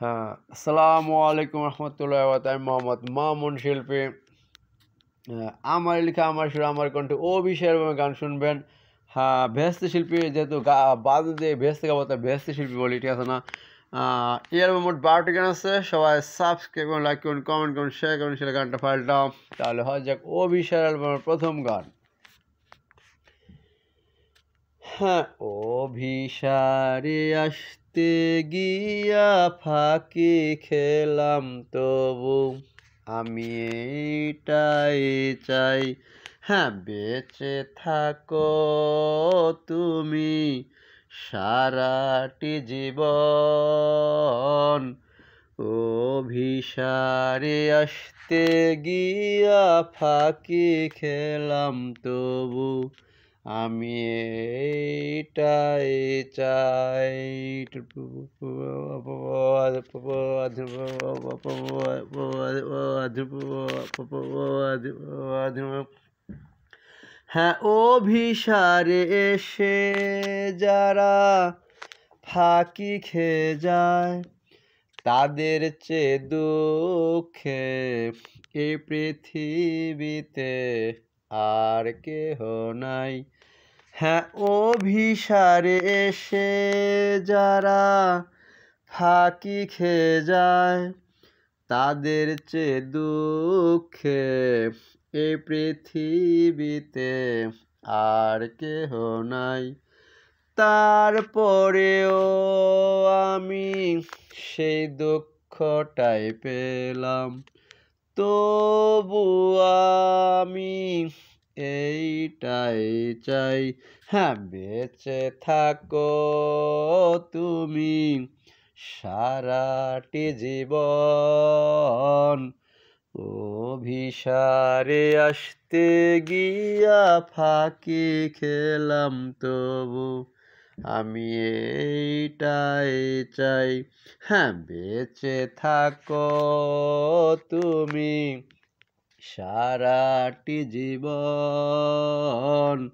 হ্যাঁ, আসসালামু আলাইকুম রহমতুল্লাহ আমি মোহাম্মদ মামুন শিল্পী। আমার লেখা আমার সুর আমার কণ্ঠে ও বিষয়ের গান শুনবেন। হ্যাঁ, ভেস্তি শিল্পী যেহেতু বাজে যে ভেস্তি গাবো তাই ভেস্তি শিল্পী বলি, ঠিক আছে না? এই অ্যালবামে মোট 12টি গান আছে। সবাই সাবস্ক্রাইব করুন, লাইক করুন, কমেন্ট করুন, শেয়ার করুন, সেটা গানটা ফাইলটাও। তাহলে হয় যাক ও বিষয়ের অ্যালবামের প্রথম গান। হ্যাঁ, অভিসারে আসতে গিয়া ফাঁকি খেলাম তবু আমি এইটাই চাই। হ্যাঁ, বেঁচে থাকো তুমি সারাটি জীবন। অভিসারে আসতে গিয়া ফাঁকি খেলাম তবু আমি এইটাই চাই। হ্যাঁ, অভিসারে এসে যারা ফাঁকি খেয়ে যায় তাদের চেয়ে দুঃখে এই পৃথিবীতে আর কেহ নাই। হ্যাঁ, অভিসারে এসে যারা ফাঁকি খেয়ে যায় তাদের চেয়ে দুঃখে এই পৃথিবীতে আর কেহ নাই। তারপরেও আমি সেই দুঃখটাই পেলাম, তবু আমি এইটাই চাই। হ্যাঁ, বেঁচে থাকো তুমি সারাটি জীবন। অভিসারে আসতে গিয়া ফাঁকি খেলাম তবু আমি এইটাই চাই। হ্যাঁ, বেঁচে থাকো তুমি সারাটি জীবন।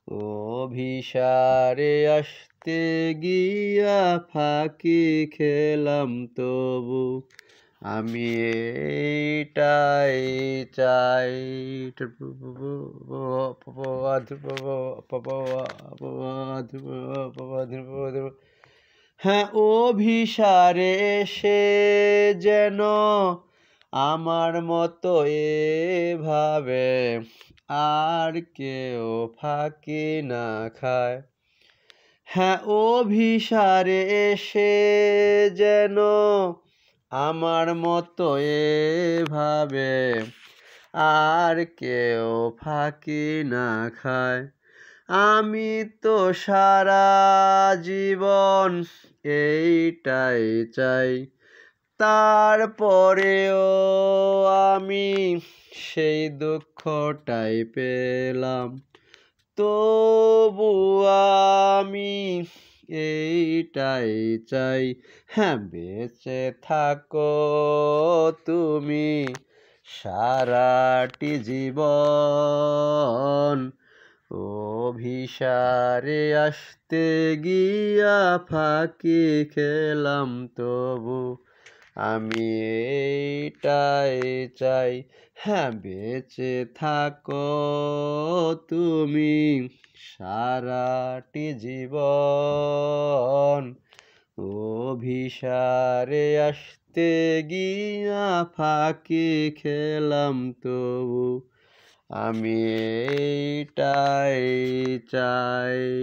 অভিসারে আসতে গিয়া ফাঁকি খেলাম তবু আমি এইটাই চাই। হ্যাঁ, অভিসারে এসে যেন আমার মতো এভাবে আর কেউ ফাঁকি না খায়। হ্যাঁ, অভিসারে এসে যেন আমার মতো এভাবে আর কেউ ফাঁকি না খায়। আমি তো সারা জীবন এইটাই চাই। তারপরেও আমি সেই দুঃখটাই পেলাম, তবু আমি এইটাই চাই। হ্যাঁ, বেঁচে থাকো তুমি সারাটি জীবন। অভিসারে আসতে গিয়া ফাঁকি খেলাম তবু আমি এইটাই চাই। হ্যাঁ, বেঁচে থাকো তুমি সারাটি জীবন। অভিসারে আসতে গিয়া ফাঁকি খেলাম তবু আমি এইটাই চাই।